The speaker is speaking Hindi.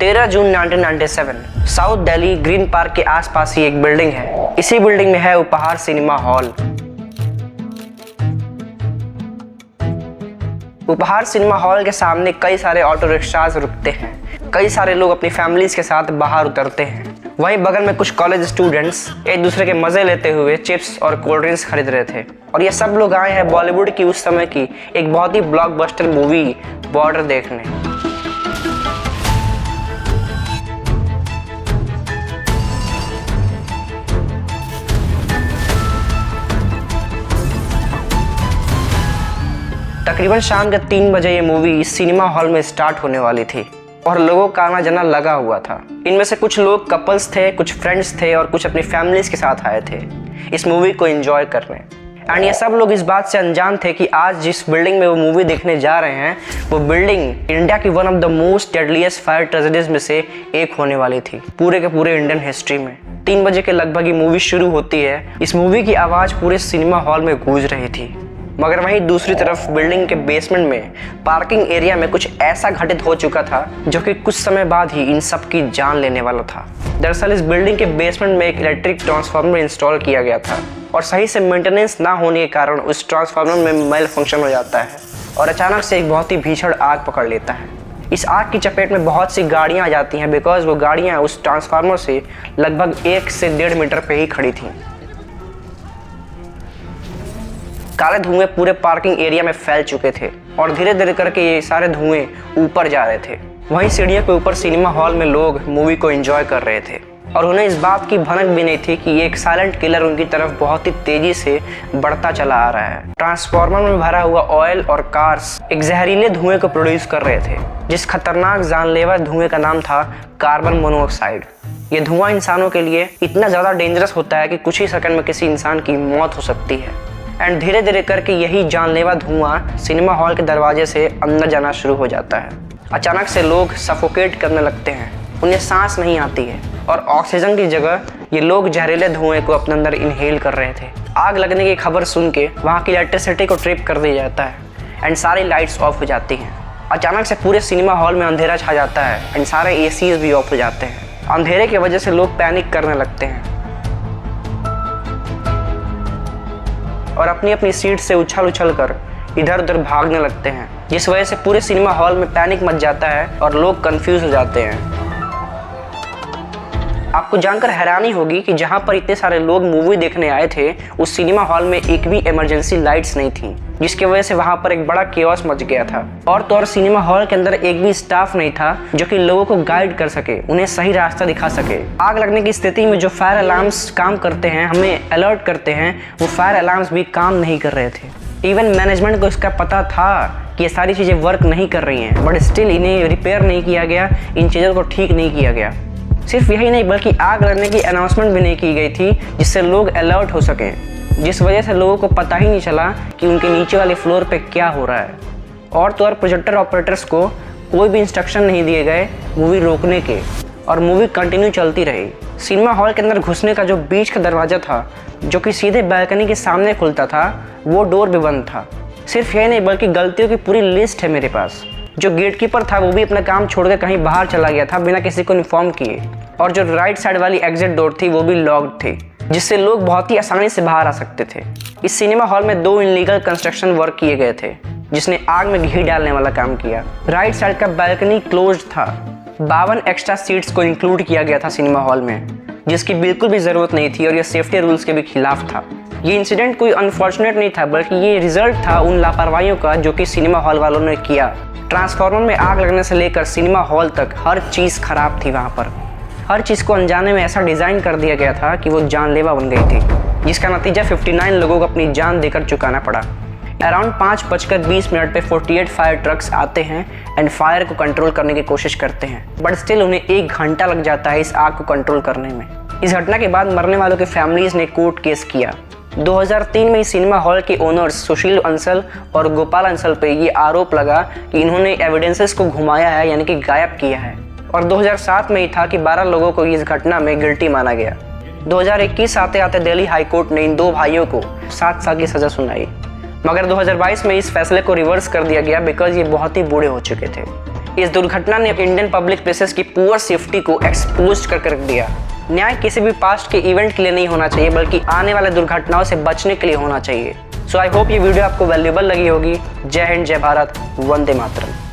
13 जून 1997 साउथ दिल्ली ग्रीन पार्क के आसपास ही एक बिल्डिंग है। इसी बिल्डिंग में है उपहार सिनेमा हॉल। उपहार सिनेमा हॉल के सामने कई सारे ऑटो रिक्शाज रुकते हैं। कई सारे लोग अपनी फैमिलीज के साथ बाहर उतरते हैं। वहीं बगल में कुछ कॉलेज स्टूडेंट्स एक दूसरे के मजे लेते हुए चिप्स और कोल्ड ड्रिंक्स खरीद रहे थे। और ये सब लोग आए हैं बॉलीवुड की उस समय की एक बहुत ही ब्लॉकबस्टर मूवी बॉर्डर देखने। तकरीबन शाम के 3 बजे ये मूवी सिनेमा हॉल में स्टार्ट होने वाली थी और लोगों का आना जाना लगा हुआ था। इनमें से कुछ लोग कपल्स थे, कुछ फ्रेंड्स थे और कुछ अपनी फैमिलीज के साथ आए थे इस मूवी को एंजॉय करने। एंड ये सब लोग इस बात से अनजान थे कि आज जिस बिल्डिंग में वो मूवी देखने जा रहे हैं वो बिल्डिंग इंडिया की one of the most deadliest fire tragedies में से एक होने वाली थी पूरे के पूरे इंडियन हिस्ट्री में। 3 बजे के लगभग ये मूवी शुरू होती है। इस मूवी की आवाज़ पूरे सिनेमा हॉल में गूंज रही थी। मगर वहीं दूसरी तरफ बिल्डिंग के बेसमेंट में पार्किंग एरिया में कुछ ऐसा घटित हो चुका था जो कि कुछ समय बाद ही इन सब की जान लेने वाला था। दरअसल इस बिल्डिंग के बेसमेंट में एक इलेक्ट्रिक ट्रांसफार्मर इंस्टॉल किया गया था और सही से मेंटेनेंस ना होने के कारण उस ट्रांसफार्मर में मेल फंक्शन हो जाता है और अचानक से एक बहुत ही भीषण आग पकड़ लेता है। इस आग की चपेट में बहुत सी गाड़ियाँ आ जाती हैं बिकॉज वो गाड़ियाँ उस ट्रांसफार्मर से लगभग 1 से 1.5 मीटर पे ही खड़ी थीं। काले धुएं पूरे पार्किंग एरिया में फैल चुके थे और धीरे धीरे करके ये सारे धुएं ऊपर जा रहे थे। वहीं सीढ़ियों के ऊपर सिनेमा हॉल में लोग मूवी को एंजॉय कर रहे थे और उन्हें इस बात की भनक भी नहीं थी कि एक साइलेंट किलर उनकी तरफ बहुत ही तेजी से बढ़ता चला आ रहा है। ट्रांसफार्मर में भरा हुआ ऑयल और कार्स एक जहरीले धुएं को प्रोड्यूस कर रहे थे जिस खतरनाक जानलेवा धुएं का नाम था कार्बन मोनोऑक्साइड। ये धुआं इंसानों के लिए इतना ज़्यादा डेंजरस होता है कि कुछ ही सेकंड में किसी इंसान की मौत हो सकती है। एंड धीरे धीरे करके यही जानलेवा धुआं सिनेमा हॉल के दरवाजे से अंदर जाना शुरू हो जाता है। अचानक से लोग सफोकेट करने लगते हैं, उन्हें सांस नहीं आती है और ऑक्सीजन की जगह ये लोग जहरीले धुएं को अपने अंदर इनहेल कर रहे थे। आग लगने की खबर सुन के वहाँ की इलेक्ट्रिसिटी को ट्रिप कर दिया जाता है एंड सारी लाइट्स ऑफ हो जाती हैं। अचानक से पूरे सिनेमा हॉल में अंधेरा छा जाता है एंड सारे एसीज भी ऑफ हो जाते हैं। अंधेरे की वजह से लोग पैनिक करने लगते हैं और अपनी अपनी सीट से उछल कर इधर उधर भागने लगते हैं जिस वजह से पूरे सिनेमा हॉल में पैनिक मच जाता है और लोग कंफ्यूज हो जाते हैं। आपको जानकर हैरानी होगी कि जहां पर इतने सारे लोग मूवी देखने आए थे उस सिनेमा हॉल में एक भी इमरजेंसी लाइट्स नहीं थी जिसकी वजह से वहां पर एक बड़ा केओस मच गया था। और तो और सिनेमा हॉल के अंदर एक भी स्टाफ नहीं था जो कि लोगों को गाइड कर सके, उन्हें सही रास्ता दिखा सके। आग लगने की स्थिति में जो फायर अलार्म्स काम करते हैं, हमें अलर्ट करते हैं, वो फायर अलार्म्स भी काम नहीं कर रहे थे। इवन मैनेजमेंट को इसका पता था कि ये सारी चीज़ें वर्क नहीं कर रही हैं, बट स्टिल इन्हें रिपेयर नहीं किया गया, इन चीज़ों को ठीक नहीं किया गया। सिर्फ यही नहीं बल्कि आग लगने की अनाउंसमेंट भी नहीं की गई थी जिससे लोग अलर्ट हो सकें, जिस वजह से लोगों को पता ही नहीं चला कि उनके नीचे वाले फ्लोर पे क्या हो रहा है। और तो और प्रोजेक्टर ऑपरेटर्स को कोई भी इंस्ट्रक्शन नहीं दिए गए मूवी रोकने के और मूवी कंटिन्यू चलती रही। सिनेमा हॉल के अंदर घुसने का जो बीच का दरवाज़ा था जो कि सीधे बालकनी के सामने खुलता था वो डोर भी बंद था। सिर्फ यही नहीं बल्कि गलतियों की पूरी लिस्ट है मेरे पास। जो गेटकीपर था वो भी अपना काम छोड़कर कहीं बाहर चला गया था बिना किसी को इन्फॉर्म किए और जो राइट साइड वाली एग्जिट डोर थी वो भी लॉक्ड थी जिससे लोग बहुत ही आसानी से बाहर आ सकते थे। इस सिनेमा हॉल में 2 इनलीगल कंस्ट्रक्शन वर्क किए गए थे जिसने आग में घी डालने वाला काम किया। राइट साइड का बालकनी क्लोज्ड था। 52 एक्स्ट्रा सीट्स को इंक्लूड किया गया था सिनेमा हॉल में जिसकी बिल्कुल भी ज़रूरत नहीं थी और यह सेफ्टी रूल्स के भी खिलाफ था। ये इंसिडेंट कोई अनफॉर्चुनेट नहीं था बल्कि ये रिजल्ट था उन लापरवाहियों का जो कि सिनेमा हॉल वालों ने किया। ट्रांसफार्मर में आग लगने से लेकर सिनेमा हॉल तक हर चीज़ खराब थी। वहाँ पर हर चीज़ को अनजाने में ऐसा डिज़ाइन कर दिया गया था कि वो जानलेवा बन गई थी जिसका नतीजा 59 लोगों को अपनी जान देकर चुकाना पड़ा। अराउंड 5:20 पे 48 फायर ट्रक्स आते हैं एंड फायर को कंट्रोल करने की कोशिश करते हैं बट स्टिल उन्हें 1 घंटा लग जाता है इस आग को कंट्रोल करने में। इस घटना के बाद मरने वालों के फैमिलीज ने कोर्ट केस किया। 2003 में इस सिनेमा हॉल के ओनर्स सुशील अंसल और गोपाल अंसल पे ये आरोप लगा कि इन्होंने एविडेंसेस को घुमाया है यानी कि गायब किया है। और 2007 में ही था कि 12 लोगों को इस घटना में गिल्टी माना गया। 2021 आते आते दिल्ली हाई कोर्ट ने इन 2 भाइयों को 7 साल की सज़ा सुनाई मगर 2022 में इस फैसले को रिवर्स कर दिया गया बिकॉज ये बहुत ही बूढ़े हो चुके थे। इस दुर्घटना ने इंडियन पब्लिक प्लेसेस की पुअर सेफ्टी को एक्सपोज कर रख दिया। न्याय किसी भी पास्ट के इवेंट के लिए नहीं होना चाहिए, बल्कि आने वाले दुर्घटनाओं से बचने के लिए होना चाहिए। सो आई होप ये वीडियो आपको वैल्यूएबल लगी होगी। जय हिंद, जय भारत, वंदे मातरम।